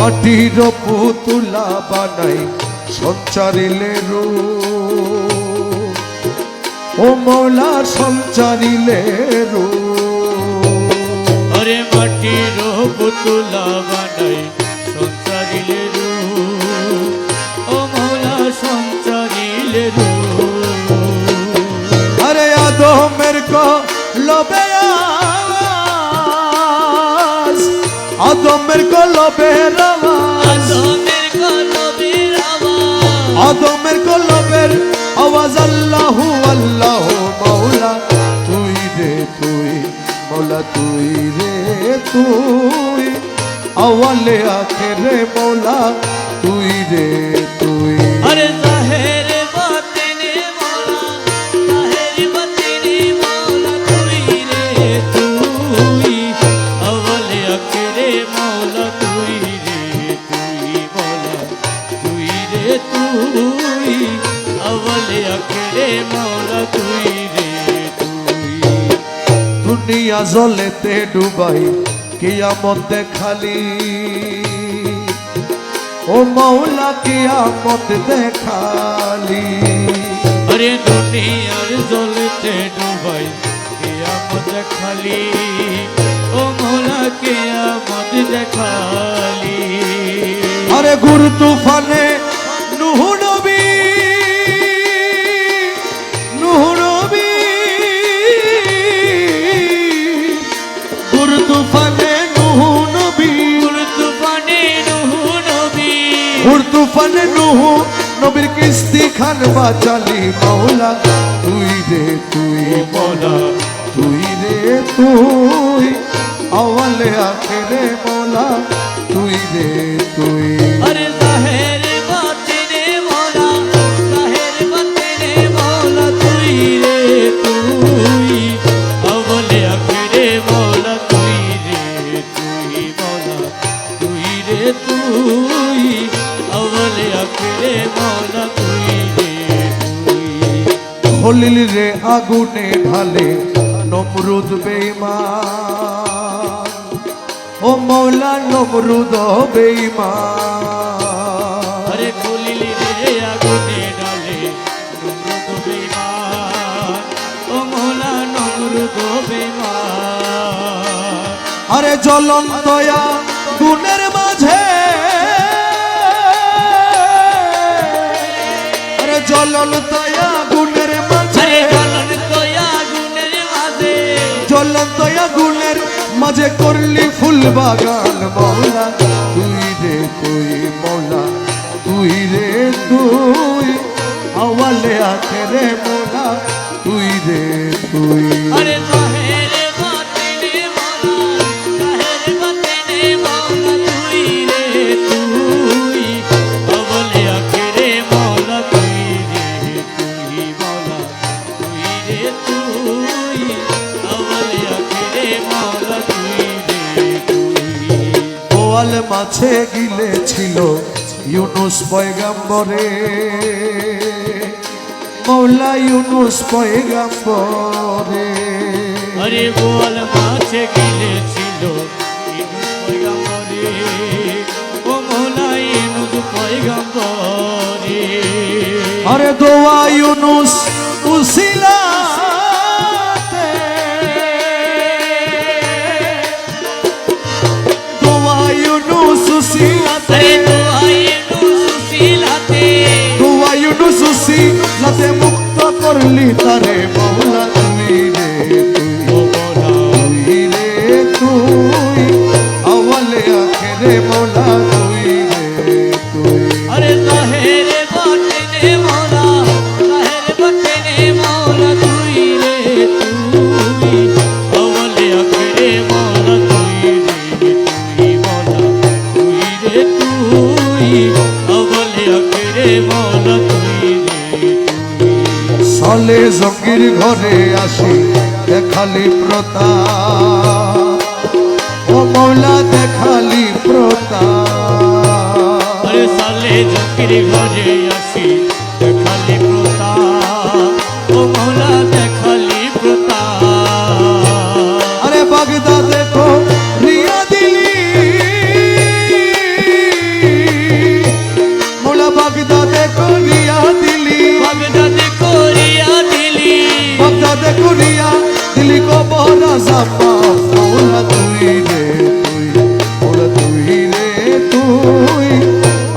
মাটির পুতুলা বানাই সঞ্চারিলে রূপ, ও মৌলা সঞ্চারিলে রূপ। আরে মাটির পুতুলা বানাই সঞ্চারিলে রূপ, ও মৌলা সঞ্চারিলে রূপ। আরে আদমের কলবে আওয়াজ, আদমের কলবের আওয়াজ, আদমের কলবের আওয়াজ। আল্লাহু আল্লাহ মৌলা তুই রে তুই, মৌলা তুই রে তুই, আওয়ালে আখেরে মৌলা তুই রে তুই। আরে জাহের বাতিনে মৌলা, জাহের বাতিনে মৌলা তুই রে তুই, আওয়ালে আখেরে মৌলা তুই রে তুই, মৌলা তুই রে তুই, আওয়ালে আখেরে মৌলা তুই রে তুই। দুনিয়া জলেতে ডুবাই কিয়ামত দেখালি, ও মৌলা কিয়ামত দেখালি। আরে দুনিয়ার জলেতে ডুবাই কিয়ামত দেখালি, ও মৌলা কিয়ামত দেখালি। আরে গুর তুফানে নূহ নবী, নূহ নবী, গুর তুফানে নূহ নবী, গুর তুফানে নূহ নবী, গুর তুফানে নূহ নবীর কিস্তি খান বাঁচালি। মৌলা তুই রে তুই, মৌলা তুই রে তুই, আওয়ালে আখেরে মৌলা তুই রে তুই। আরে জাহের বাতিনে মৌলা, জাহের বাতিনে মৌলা তুই রে তুই, আওয়ালে আখেরে মৌলা তুই রে তুই, মৌলা তুই রে তুই, আওয়ালে আখেরে মৌলা তুই রে তুই। খলিল রে আগুনে ঢালে নমরুদ বেঈমান, ও মৌলা নমরুদ বেঈমান। আরে খলিল রে আগুনে ডালে নমরুদ বেঈমান, ও মৌলা নমরুদ বেঈমান। আরে জ্বলন্ত আগুনের মাঝে, আরে জ্বলন্ত আগুনের মাঝে, জ্বলন্ত আগুনের মাঝে, জ্বলন্ত আগুনের মাঝে করলি ফুল বাগান। মৌলা তুই রে তুই, মৌলা তুই রে তুই, আওয়ালে আখেরে মৌলা তুই রে তুই। আরে জাহের বাতিনে মৌলা, জাহের বাতিনে মৌলা তুই রে তুই, আওয়ালে আখেরে মৌলা তুই রে তুই, মৌলা তুই রে তুই, আওয়ালে আখেরে মৌলা তুই রে তুই। বোয়াল মাছে গিলেছিল ইউনুস পয়গাম্বরে, মৌলা ইউনুস পয়গাম্বরে। আরে বোয়াল মাছে গিলেছিল ইউনুস পয়গাম্বরে, ও মৌলা ইউনুস পয়গাম্বরে। আরে দোয়া ইউনুস উসিলাতে, দোয়া ইউনুস উসিলাতে, দোয়া ইউনুস উসিলাতে, দোয়া ইউনুস উসিলাতে মুক্ত করলি তারে। মৌলা তুই রে তুই, ও মৌলা তুই রে তুই, আওয়ালে আখেরে মৌলা তুই রে তুই। আরে জাহের বাতিনে মৌলা, জাহের বাতিনে মৌলা তুই রে তুই, আওয়ালে আখেরে মৌলা তুই রে তুই, মৌলা তুই রে তুই, আওয়ালে আখেরে মৌলা তুই রে তুই। সালে জঙ্গির ঘরে আসি দেখালি প্রতাপ, ও মৌলা দেখালি প্রতাপ। আরে সালে জঙ্গির ঘরে আসি দেখালি প্রতাপ, ও মৌলা দেখালি প্রতাপ। আরে বাগদাদে তো রিয়া দিলি, তুই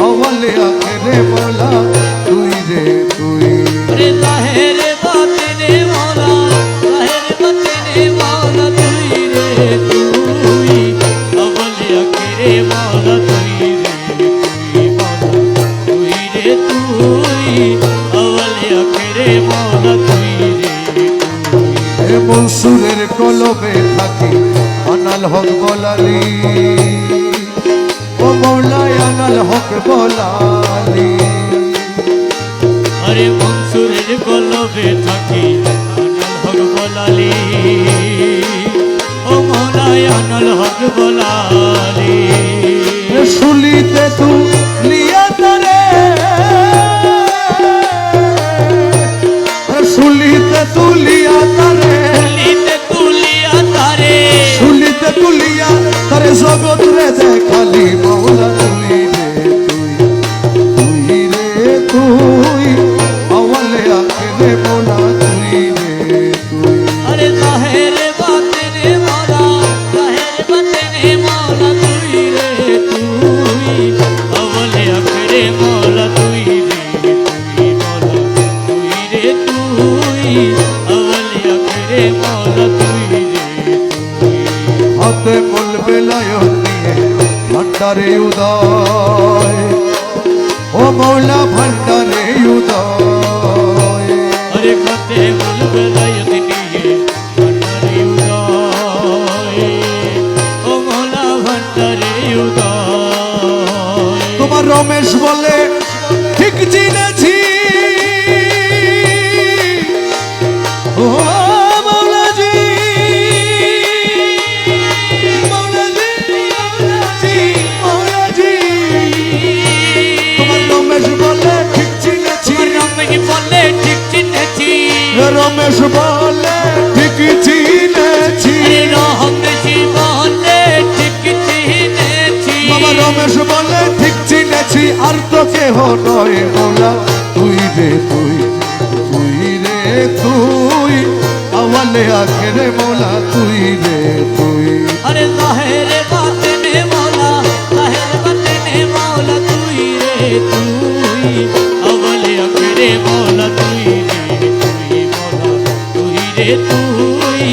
আওয়ালে আখেরে মৌলা তুই রে তুই রে জাহের বাতিনে মৌলা জাহের বাতিনে মৌলা তুই রে তুই আওয়ালে আখিরে মৌলা তুই রে তুই মৌলা তুই রে তুই আওয়ালে আখিরে মৌলা তুই রে তুই এ মনসুরের কলবে থাকি আনাল হক বলালি ও মৌলায় আনাল হক বলালি আরে মনসুরের কলবে থাকি আনাল হক বলালি ও মৌলায় আনাল হক বলালি শুলিতে তু লিয়া তারে শুলিতে তুলিয়া তারে তুলিতে তুলিয়া তারে শুলিতে তুলিয়া তারে জগৎ রে দেখালি মৌলা তুই রে তুই রে তুই আওয়ালে আখেরে মৌলা তুই রে তুই আরে জাহের বাতিনে মৌলা জাহের বাতিনে মৌলা তুই রে তুই আওয়ালে আখিরে মৌলা তুই রে তুই মৌলা তুই রে তুই আওয়ালে আখিরে মৌলা তুই রে তুই হাতে মূল বেলায়ন নিয়ে ভান্ডারে উদয় ও মৌলা ভান্ডারে উদয় আরে খাতে বলবে লায়ত নিয়ে ভান্ডারে উদয় ও মৌলা ভান্ডারে উদয় তোমার রমেশ বলে ঠিক চিনেছি ও মৌলাজি মৌলাজি মৌলাজি মৌলাজি তোমার রমেশ বলে ঠিক চিনেছি রমেশ বলে ঠিক চিনেছি রমেশ বলে ঠিক চিনেছি রমেশ বলে ঠিক চিনেছি বাবা রমেশ বলে ঠিক চিনেছি আর তো কেহ নয় মৌলা তুই রে তুই তুই রে তুই আওয়ালে আখেরে মৌলা তুই রে তুই আরে জাহের বাতিনে মৌলা জাহের বাতিনে মৌলা তুই রে তুই আওয়ালে আখিরে মৌলা তুই রে তুই মৌলা তুই রে তুই